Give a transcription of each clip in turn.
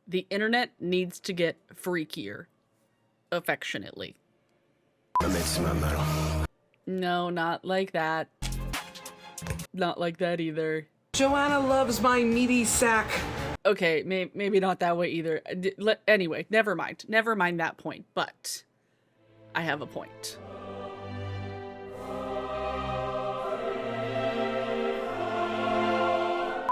The internet needs to get freakier. Affectionately. No, not like that. Not like that either. Joanna loves my meaty sack. Okay, maybe not that way either. Anyway, never mind. Never mind that point, but I have a point.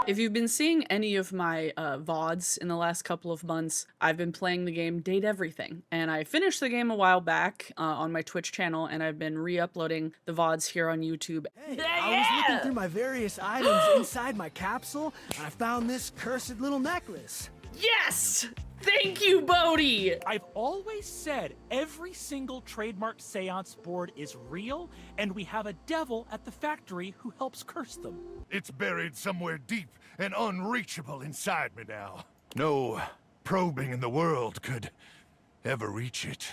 If you've been seeing any of my VODs in the last couple of months, I've been playing the game Date Everything, and I finished the game a while back on my Twitch channel, and I've been re-uploading the VODs here on YouTube. Hey, I was looking through my various items inside my capsule, and I found this cursed little necklace. Yes! Thank you, Bodhi! I've always said every single trademark seance board is real, and we have a devil at the factory who helps curse them. It's buried somewhere deep and unreachable inside me now. No probing in the world could ever reach it.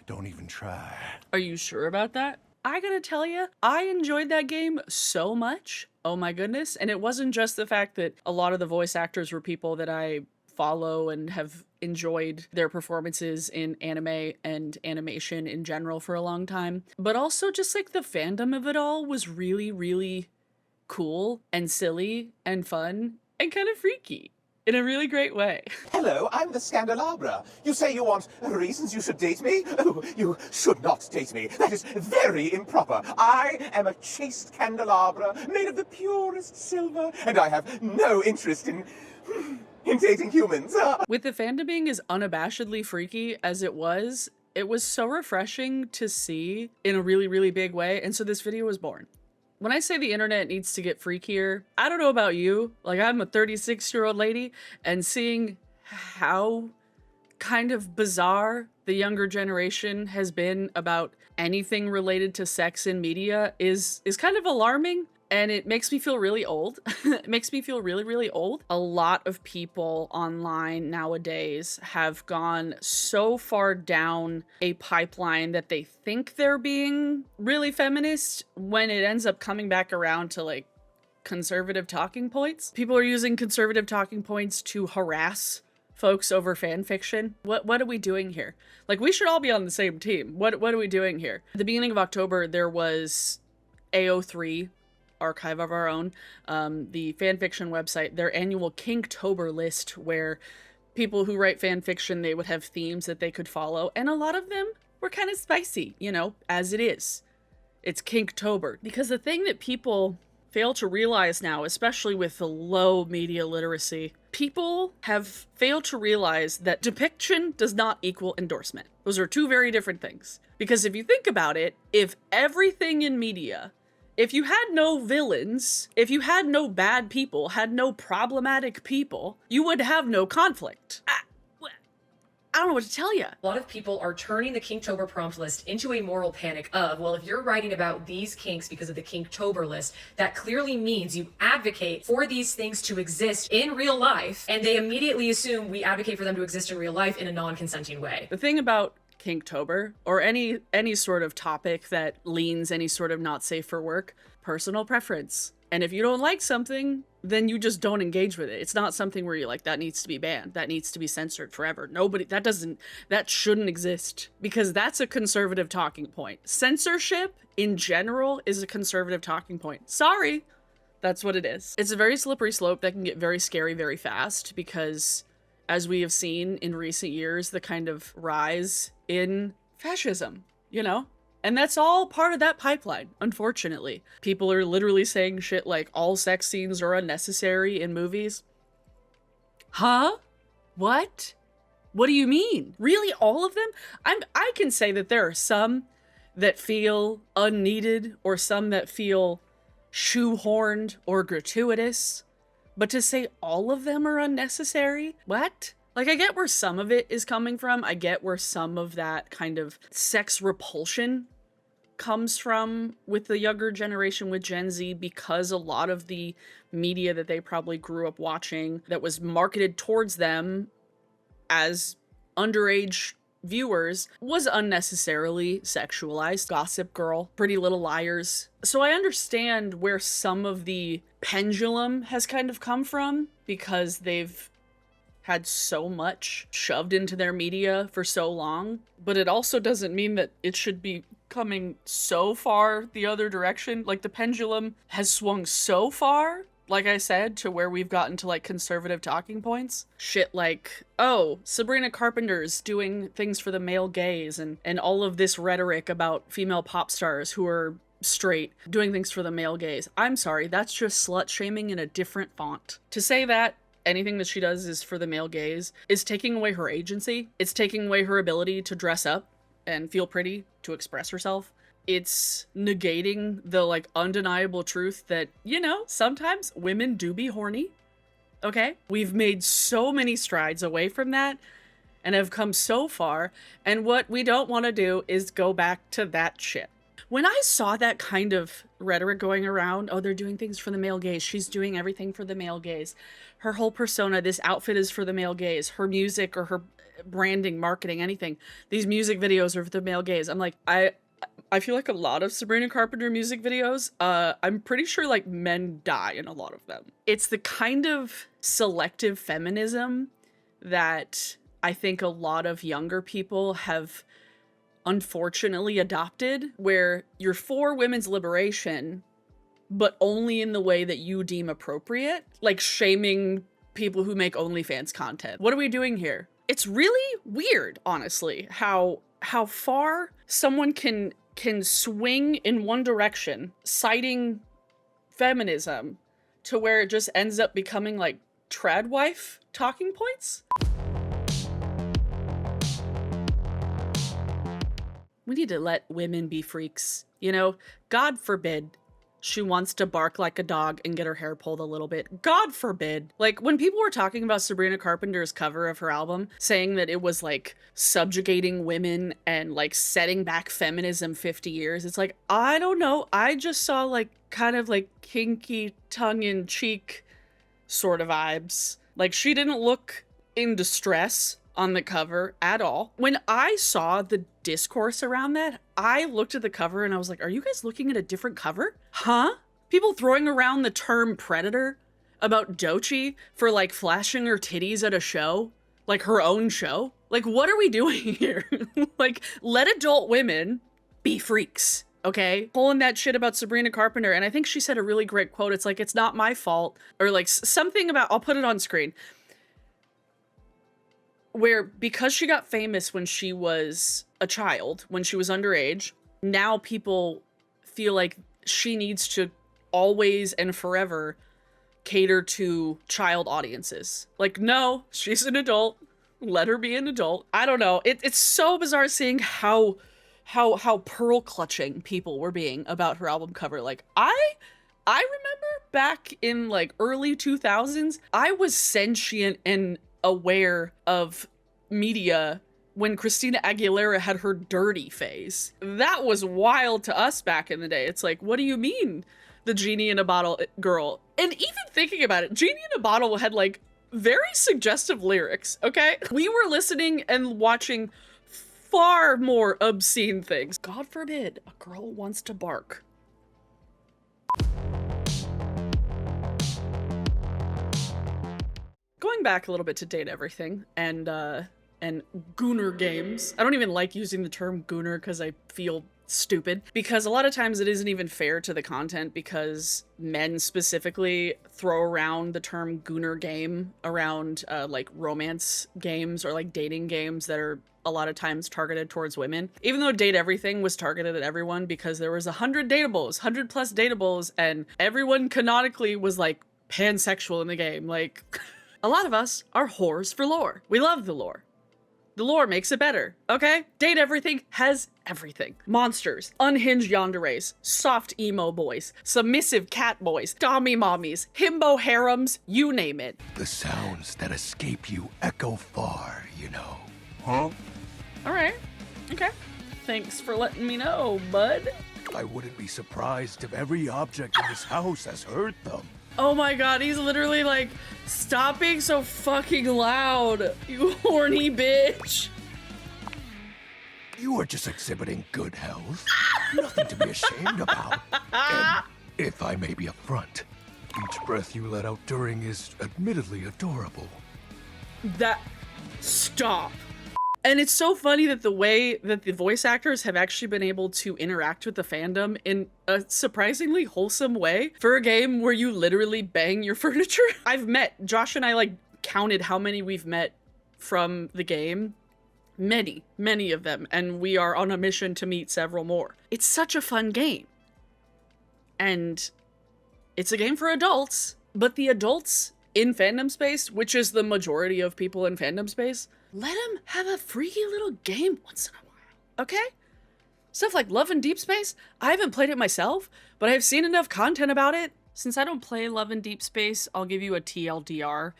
Don't even try. Are you sure about that? I gotta tell you, I enjoyed that game so much. Oh my goodness. And it wasn't just the fact that a lot of the voice actors were people that I follow and have enjoyed their performances in anime and animation in general for a long time, but also just like the fandom of it all was really, really cool and silly and fun and kind of freaky in a really great way. Hello, I'm the Scandelabra. You say you want reasons you should date me? Oh, you should not date me. That is very improper. I am a chaste candelabra made of the purest silver, and I have no interest in dating humans. With the fandom being as unabashedly freaky as it was so refreshing to see in a really, really big way, and so this video was born. When I say the internet needs to get freakier, I don't know about you, like I'm a 36-year-old lady, and seeing how kind of bizarre the younger generation has been about anything related to sex in media is kind of alarming. And it makes me feel really old. It makes me feel really, really old. A lot of people online nowadays have gone so far down a pipeline that they think they're being really feminist when it ends up coming back around to like conservative talking points. People are using conservative talking points to harass folks over fan fiction. What are we doing here? Like, we should all be on the same team. What are we doing here? At the beginning of October, there was AO3, Archive of Our Own, the fanfiction website, their annual Kinktober list, where people who write fanfiction, they would have themes that they could follow, and a lot of them were kind of spicy, you know, as it is. It's Kinktober. Because the thing that people fail to realize now, especially with the low media literacy, people have failed to realize that depiction does not equal endorsement. Those are two very different things. Because if you think about it, if everything in media, if you had no villains, if you had no bad people, had no problematic people, you would have no conflict. I don't know what to tell you. A lot of people are turning the Kinktober prompt list into a moral panic of, well, if you're writing about these kinks because of the Kinktober list, that clearly means you advocate for these things to exist in real life, and they immediately assume we advocate for them to exist in real life in a non-consenting way. The thing about Kinktober, or any sort of topic that leans any sort of not safe for work, personal preference. And if you don't like something, then you just don't engage with it. It's not something where you're like, that needs to be banned, that needs to be censored forever. Nobody, that shouldn't exist, because that's a conservative talking point. Censorship in general is a conservative talking point. Sorry, that's what it is. It's a very slippery slope that can get very scary very fast, because as we have seen in recent years, the kind of rise in fascism, you know? And that's all part of that pipeline, unfortunately. People are literally saying shit like all sex scenes are unnecessary in movies. Huh? What? What do you mean? Really, all of them? I can say that there are some that feel unneeded, or some that feel shoehorned or gratuitous. But to say all of them are unnecessary? What? Like, I get where some of it is coming from. I get where some of that kind of sex repulsion comes from with the younger generation, with Gen Z, because a lot of the media that they probably grew up watching that was marketed towards them as underage viewers was unnecessarily sexualized. Gossip Girl, Pretty Little Liars. So I understand where some of the pendulum has kind of come from, because they've had so much shoved into their media for so long, but it also doesn't mean that it should be coming so far the other direction. Like, the pendulum has swung so far, like I said, to where we've gotten to like conservative talking points. Shit like, oh, Sabrina Carpenter's doing things for the male gaze, and all of this rhetoric about female pop stars who are straight doing things for the male gaze. I'm sorry, that's just slut shaming in a different font. To say that anything that she does is for the male gaze is taking away her agency. It's taking away her ability to dress up and feel pretty, to express herself. It's negating the like undeniable truth that, you know, sometimes women do be horny. Okay? We've made so many strides away from that and have come so far, and what we don't want to do is go back to that shit. When I saw that kind of rhetoric going around, oh, they're doing things for the male gaze, she's doing everything for the male gaze, her whole persona, this outfit is for the male gaze, her music or her branding, marketing, anything, these music videos are for the male gaze. I'm like, I feel like a lot of Sabrina Carpenter music videos, I'm pretty sure like men die in a lot of them. It's the kind of selective feminism that I think a lot of younger people have unfortunately adopted, where you're for women's liberation, but only in the way that you deem appropriate, like shaming people who make OnlyFans content. What are we doing here? It's really weird, honestly, how far someone can swing in one direction, citing feminism, to where it just ends up becoming like trad wife talking points. We need to let women be freaks. You know, God forbid she wants to bark like a dog and get her hair pulled a little bit. God forbid. Like, when people were talking about Sabrina Carpenter's cover of her album, saying that it was like subjugating women and like setting back feminism 50 years, it's like, I don't know. I just saw like kind of like kinky tongue-in-cheek sort of vibes. Like, she didn't look in distress on the cover at all. When I saw the discourse around that, I looked at the cover and I was like, are you guys looking at a different cover? Huh? People throwing around the term predator about Doechii for like flashing her titties at a show, like her own show. Like, what are we doing here? Like, let adult women be freaks, okay? Pulling that shit about Sabrina Carpenter. And I think she said a really great quote. It's like, it's not my fault, or like something about, I'll put it on screen, where because she got famous when she was a child, when she was underage, now people feel like she needs to always and forever cater to child audiences. Like, no, she's an adult. Let her be an adult. I don't know. It's so bizarre seeing how pearl clutching people were being about her album cover. Like, I remember back in like early 2000s, I was sentient and aware of media when Christina Aguilera had her dirty phase. That was wild to us back in the day. It's like, what do you mean the genie in a bottle girl? And even thinking about it, Genie in a Bottle had like very suggestive lyrics, okay? We were listening and watching far more obscene things. God forbid a girl wants to bark. Going back a little bit to Date Everything and Gooner games. I don't even like using the term Gooner because I feel stupid, because a lot of times it isn't even fair to the content, because men specifically throw around the term Gooner game around like romance games or like dating games that are a lot of times targeted towards women. Even though Date Everything was targeted at everyone because there was 100 plus dateables, and everyone canonically was like pansexual in the game. Like, a lot of us are whores for lore. We love the lore. The lore makes it better, okay? Date Everything has everything. Monsters, unhinged yanderes, soft emo boys, submissive cat boys, dommy mommies, himbo harems, you name it. The sounds that escape you echo far, you know. Huh? All right, okay. Thanks for letting me know, bud. I wouldn't be surprised if every object in this house has heard them. Oh my god, he's literally like, stop being so fucking loud, you horny bitch. You are just exhibiting good health. Nothing to be ashamed about. And if I may be upfront, each breath you let out during is admittedly adorable. Stop. And it's so funny that the way that the voice actors have actually been able to interact with the fandom in a surprisingly wholesome way for a game where you literally bang your furniture. Josh and I like counted how many we've met from the game. Many of them. And we are on a mission to meet several more. It's such a fun game. And it's a game for adults, but the adults in fandom space, which is the majority of people in fandom space, let them have a freaky little game once in a while, okay? Stuff like Love and Deep Space, I haven't played it myself, but I've seen enough content about it. Since I don't play Love and Deep Space, I'll give you a TLDR.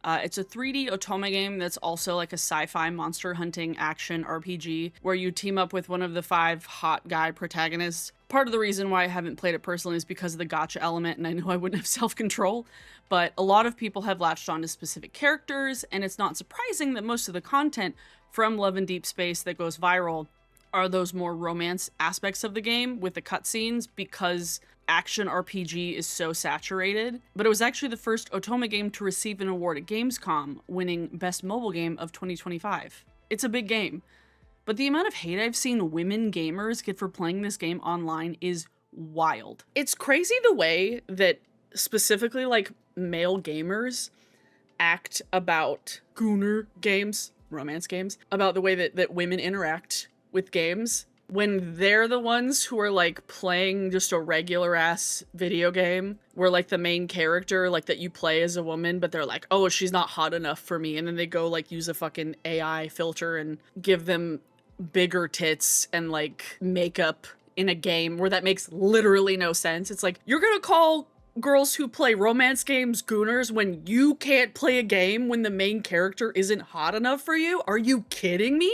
It's a 3D otome game that's also like a sci-fi monster hunting action RPG where you team up with one of the 5 hot guy protagonists. Part of the reason why I haven't played it personally is because of the gacha element, and I know I wouldn't have self-control, but a lot of people have latched on to specific characters, and it's not surprising that most of the content from Love and Deep Space that goes viral are those more romance aspects of the game with the cutscenes, because action RPG is so saturated. But it was actually the first otome game to receive an award at Gamescom, winning Best Mobile Game of 2025. It's a big game. But the amount of hate I've seen women gamers get for playing this game online is wild. It's crazy the way that specifically like male gamers act about gooner games, romance games, about the way that women interact with games when they're the ones who are like playing just a regular ass video game where like the main character like that you play as a woman, but they're like, oh, she's not hot enough for me. And then they go like use a fucking AI filter and give them bigger tits and like makeup in a game where that makes literally no sense. It's like, you're gonna call girls who play romance games gooners when you can't play a game when the main character isn't hot enough for you? Are you kidding me?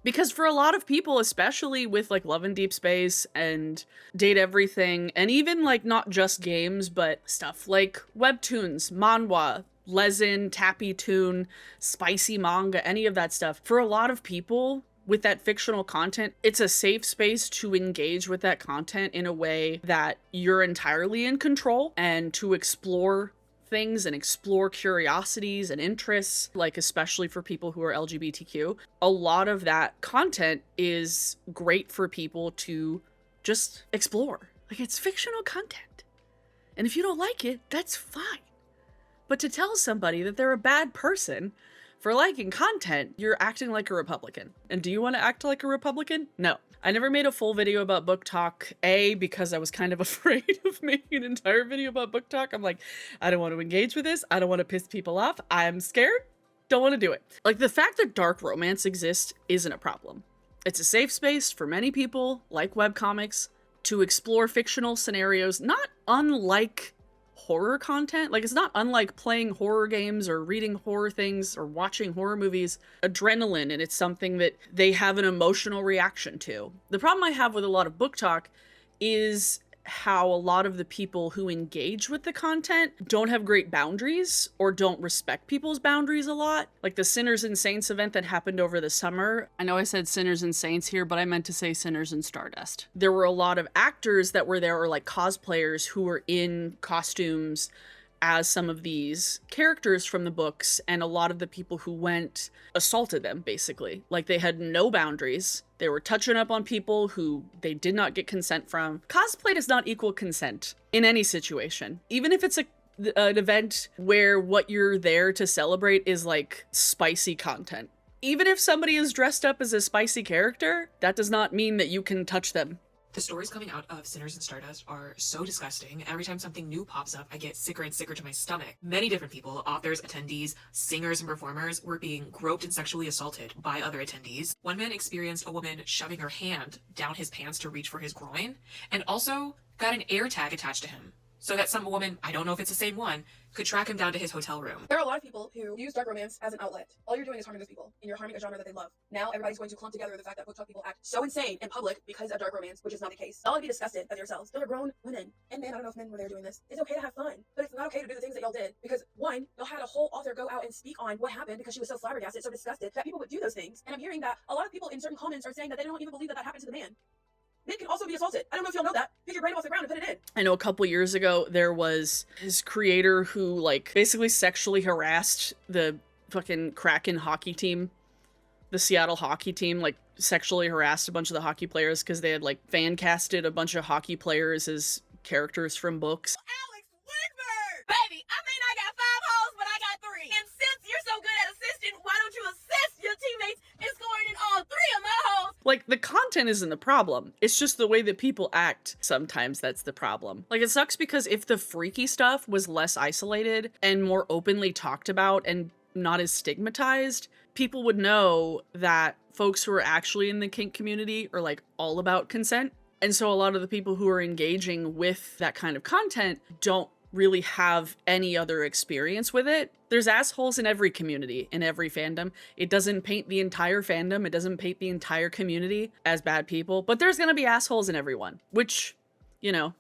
Because for a lot of people, especially with like Love and Deep Space and Date Everything, and even like not just games, but stuff like webtoons, manhwa, lezen, tappy toon, spicy manga, any of that stuff, for a lot of people with that fictional content, it's a safe space to engage with that content in a way that you're entirely in control and to explore things and explore curiosities and interests, like especially for people who are LGBTQ. A lot of that content is great for people to just explore. Like, it's fictional content. And if you don't like it, that's fine. But to tell somebody that they're a bad person for liking content, you're acting like a Republican. And do you want to act like a Republican? No. I never made a full video about book talk, because I was kind of afraid of making an entire video about book talk. I'm like, I don't want to engage with this. I don't want to piss people off. I'm scared. Don't want to do it. Like, the fact that dark romance exists isn't a problem. It's a safe space for many people, like webcomics, to explore fictional scenarios, not unlike horror content. Like, it's not unlike playing horror games or reading horror things or watching horror movies. Adrenaline, and it's something that they have an emotional reaction to. The problem I have with a lot of book talk is how a lot of the people who engage with the content don't have great boundaries or don't respect people's boundaries a lot. Like the Sinners and Saints event that happened over the summer. I know I said Sinners and Saints here, but I meant to say Sinners and Stardust. There were a lot of actors that were there, or like cosplayers who were in costumes as some of these characters from the books, and a lot of the people who went assaulted them, basically. Like, they had no boundaries. They were touching up on people who they did not get consent from. Cosplay does not equal consent in any situation. Even if it's an event where what you're there to celebrate is like spicy content. Even if somebody is dressed up as a spicy character, that does not mean that you can touch them. The stories coming out of Sinners and Stardust are so disgusting. Every time something new pops up, I get sicker and sicker to my stomach. Many different people, authors, attendees, singers, and performers were being groped and sexually assaulted by other attendees. One man experienced a woman shoving her hand down his pants to reach for his groin, and also got an air tag attached to him, so that some woman, I don't know if it's the same one, could track him down to his hotel room. There are a lot of people who use dark romance as an outlet. All you're doing is harming those people, and you're harming a genre that they love. Now everybody's going to clump together the fact that book talk people act so insane in public because of dark romance, which is not the case. Y'all would be disgusted at yourselves. They're grown women. And men, I don't know if men were there doing this. It's okay to have fun, but it's not okay to do the things that y'all did. Because one, y'all had a whole author go out and speak on what happened because she was so flabbergasted, so disgusted that people would do those things. And I'm hearing that a lot of people in certain comments are saying that they don't even believe that that happened to the man. Men can also be assaulted. I don't know if y'all know that. Pick your brain off the ground and put it in. I know a couple years ago, there was his creator who like basically sexually harassed the fucking Kraken hockey team, the Seattle hockey team, like sexually harassed a bunch of the hockey players because they had like fan casted a bunch of hockey players as characters from books. Alex Woodward! Baby, I mean, I got 5 holes, but I got 3. And since you're so good at assisting, why don't you assist your teammates in scoring in all 3 of my holes? Like, the content isn't the problem. It's just the way that people act. Sometimes that's the problem. Like, it sucks because if the freaky stuff was less isolated and more openly talked about and not as stigmatized, people would know that folks who are actually in the kink community are like all about consent. And so a lot of the people who are engaging with that kind of content don't really have any other experience with it. There's assholes in every community, in every fandom. It doesn't paint the entire fandom, it doesn't paint the entire community as bad people, but there's gonna be assholes in everyone, which, you know,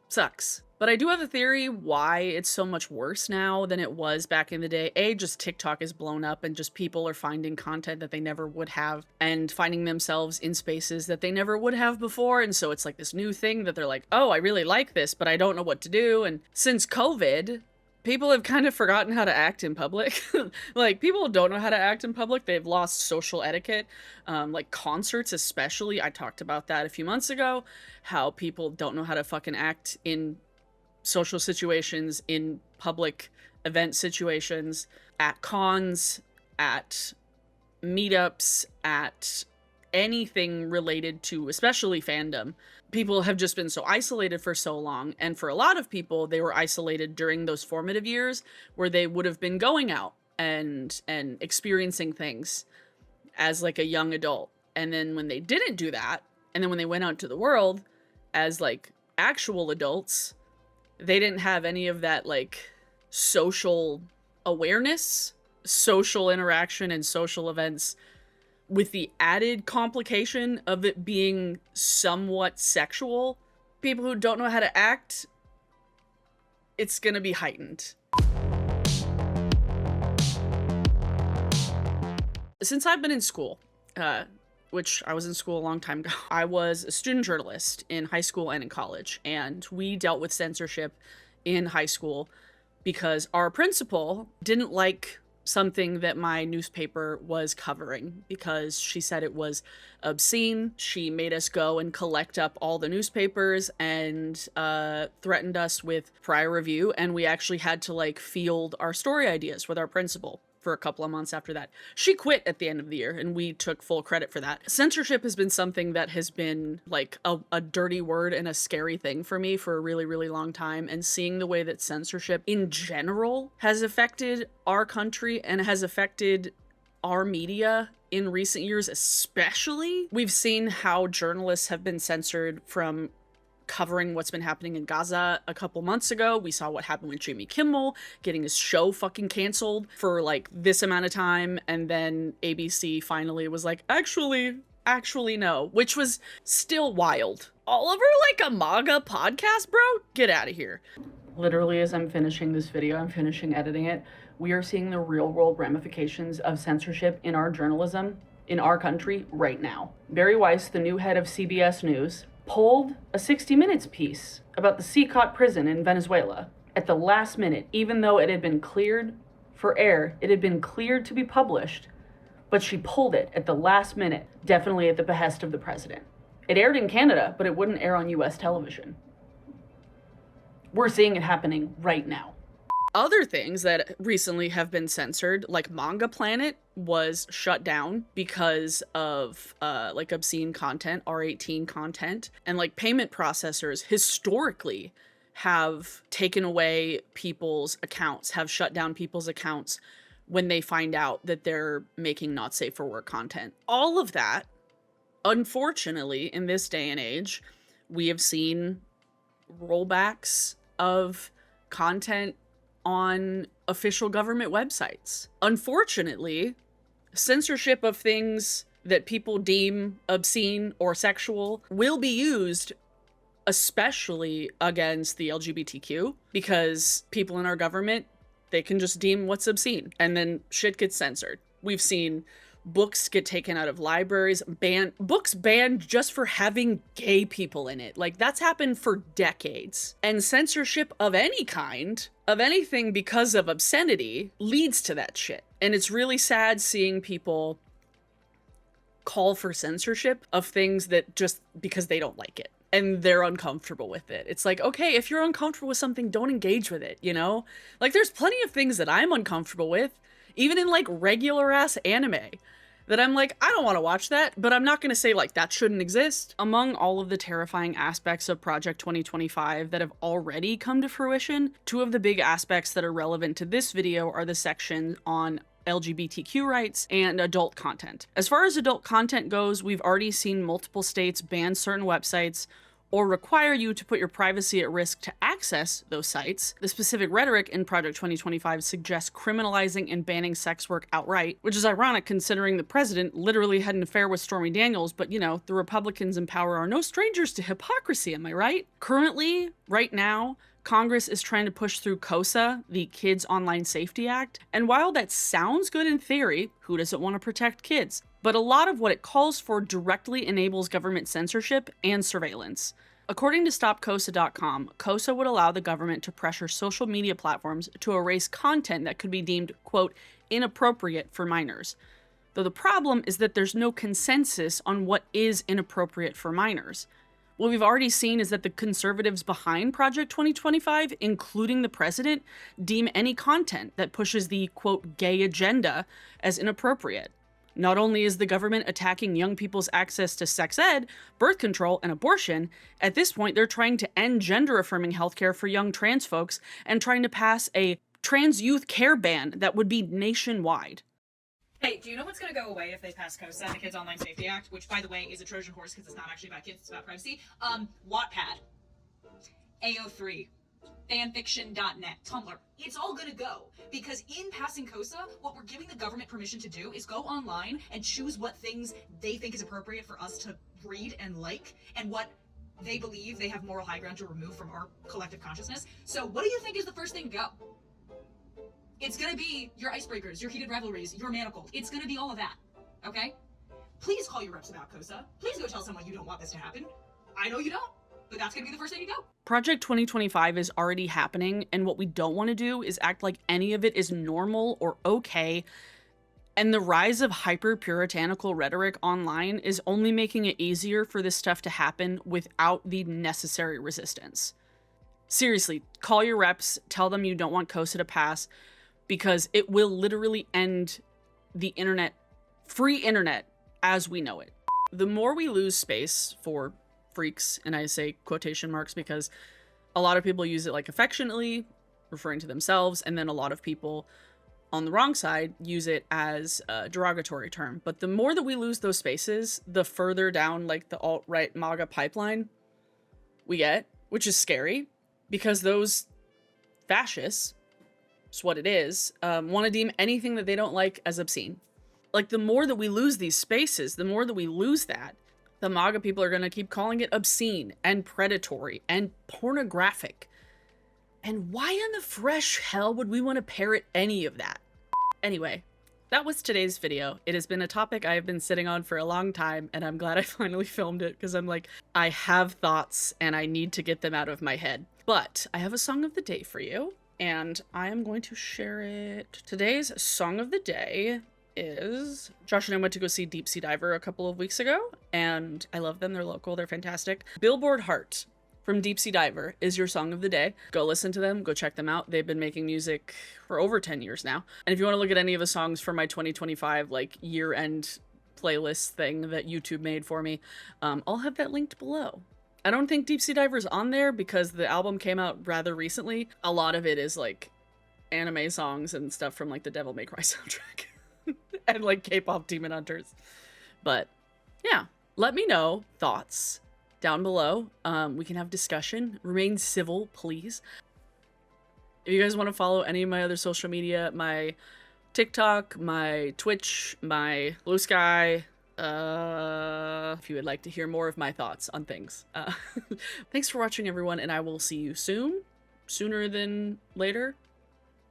sucks. But I do have a theory why it's so much worse now than it was back in the day. A, just TikTok is blown up and just people are finding content that they never would have and finding themselves in spaces that they never would have before. And so it's like this new thing that they're like, oh, I really like this, but I don't know what to do. And since COVID, people have kind of forgotten how to act in public. Like, people don't know how to act in public. They've lost social etiquette. Like concerts especially. I talked about that a few months ago, how people don't know how to fucking act in social situations, in public event situations, at cons, at meetups, at anything related to especially fandom. People have just been so isolated for so long, and for a lot of people, they were isolated during those formative years where they would have been going out and experiencing things as like a young adult. And then when they didn't do that, and then when they went out to the world as like actual adults, they didn't have any of that like social awareness, social interaction, and social events, with the added complication of it being somewhat sexual. People who don't know how to act, it's gonna be heightened. Since I've been in school, which I was in school a long time ago, I was a student journalist in high school and in college, and we dealt with censorship in high school because our principal didn't like something that my newspaper was covering because she said it was obscene. She made us go and collect up all the newspapers and threatened us with prior review, and we actually had to like field our story ideas with our principal for a couple of months after that. She quit at the end of the year, and we took full credit for that. Censorship has been something that has been like a dirty word and a scary thing for me for a really, really long time, and seeing the way that censorship in general has affected our country and has affected our media in recent years especially. We've seen how journalists have been censored from covering what's been happening in Gaza a couple months ago. We saw what happened with Jimmy Kimmel getting his show fucking canceled for like this amount of time, and then ABC finally was like, actually no, which was still wild. All over like a MAGA podcast, bro? Get out of here. Literally, as I'm finishing this video, I'm finishing editing it, we are seeing the real world ramifications of censorship in our journalism in our country right now. Barry Weiss, the new head of CBS News, pulled a 60 Minutes piece about the CCOT prison in Venezuela at the last minute, even though it had been cleared for air, it had been cleared to be published, but she pulled it at the last minute, definitely at the behest of the president. It aired in Canada, but it wouldn't air on US television. We're seeing it happening right now. Other things that recently have been censored, like Manga Planet was shut down because of like obscene content, R18 content, and like payment processors historically have taken away people's accounts, have shut down people's accounts when they find out that they're making not safe for work content. All of that, unfortunately, in this day and age, we have seen rollbacks of content on official government websites. Unfortunately, censorship of things that people deem obscene or sexual will be used especially against the LGBTQ, because people in our government, they can just deem what's obscene and then shit gets censored. We've seen books get taken out of libraries, books banned just for having gay people in it. Like, that's happened for decades. And censorship of any kind of anything because of obscenity leads to that shit. And it's really sad seeing people call for censorship of things that just because they don't like it and they're uncomfortable with it. It's like, okay, if you're uncomfortable with something, don't engage with it, you know? Like, there's plenty of things that I'm uncomfortable with, even in like regular ass anime, that I'm like, I don't want to watch that, but I'm not going to say like that shouldn't exist. Among all of the terrifying aspects of Project 2025 that have already come to fruition, two of the big aspects that are relevant to this video are the section on LGBTQ rights and adult content. As far as adult content goes, we've already seen multiple states ban certain websites or require you to put your privacy at risk to access those sites. The specific rhetoric in Project 2025 suggests criminalizing and banning sex work outright, which is ironic considering the president literally had an affair with Stormy Daniels, but you know, the Republicans in power are no strangers to hypocrisy, am I right? Currently, right now, Congress is trying to push through KOSA, the Kids Online Safety Act, and while that sounds good in theory, who doesn't want to protect kids? But a lot of what it calls for directly enables government censorship and surveillance. According to StopKOSA.com, KOSA would allow the government to pressure social media platforms to erase content that could be deemed, quote, inappropriate for minors. Though the problem is that there's no consensus on what is inappropriate for minors. What we've already seen is that the conservatives behind Project 2025, including the president, deem any content that pushes the, quote, gay agenda as inappropriate. Not only is the government attacking young people's access to sex ed, birth control, and abortion, at this point they're trying to end gender-affirming healthcare for young trans folks and trying to pass a trans youth care ban that would be nationwide. Hey, do you know what's going to go away if they pass KOSA, the Kids Online Safety Act, which, by the way, is a Trojan horse because it's not actually about kids, it's about privacy? Wattpad, AO3, fanfiction.net, Tumblr. It's all going to go because in passing KOSA, what we're giving the government permission to do is go online and choose what things they think is appropriate for us to read and like, and what they believe they have moral high ground to remove from our collective consciousness. So what do you think is the first thing to go? It's gonna be your icebreakers, your heated rivalries, your manacles. It's gonna be all of that, okay? Please call your reps about KOSA. Please go tell someone you don't want this to happen. I know you don't, but that's gonna be the first thing to go. Project 2025 is already happening, and what we don't want to do is act like any of it is normal or okay. And the rise of hyper-puritanical rhetoric online is only making it easier for this stuff to happen without the necessary resistance. Seriously, call your reps, tell them you don't want KOSA to pass, because it will literally end the internet, free internet, as we know it. The more we lose space for freaks, and I say quotation marks because a lot of people use it like affectionately, referring to themselves, and then a lot of people on the wrong side use it as a derogatory term. But the more that we lose those spaces, the further down like the alt-right MAGA pipeline we get, which is scary because those fascists, it's what it is, want to deem anything that they don't like as obscene. Like, the more that we lose these spaces, the more that we lose that, the MAGA people are going to keep calling it obscene and predatory and pornographic. And why in the fresh hell would we want to parrot any of that? Anyway, that was today's video. It has been a topic I have been sitting on for a long time, and I'm glad I finally filmed it because I'm like, I have thoughts and I need to get them out of my head. But I have a song of the day for you, and I am going to share it. Today's song of the day is... Josh and I went to go see Deep Sea Diver a couple of weeks ago, and I love them. They're local. They're fantastic. Billboard Heart from Deep Sea Diver is your song of the day. Go listen to them. Go check them out. They've been making music for over 10 years now. And if you want to look at any of the songs from my 2025 like year-end playlist thing that YouTube made for me, I'll have that linked below. I don't think Deep Sea Diver's on there because the album came out rather recently. A lot of it is like anime songs and stuff from like the Devil May Cry soundtrack and like K-pop Demon Hunters. But yeah, let me know thoughts down below. We can have discussion. Remain civil, please. If you guys want to follow any of my other social media, my TikTok, my Twitch, my Blue Sky, if you would like to hear more of my thoughts on things. Thanks for watching, everyone, and I will see you soon. Sooner than later.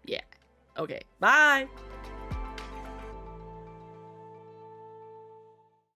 Yeah. Okay. Bye.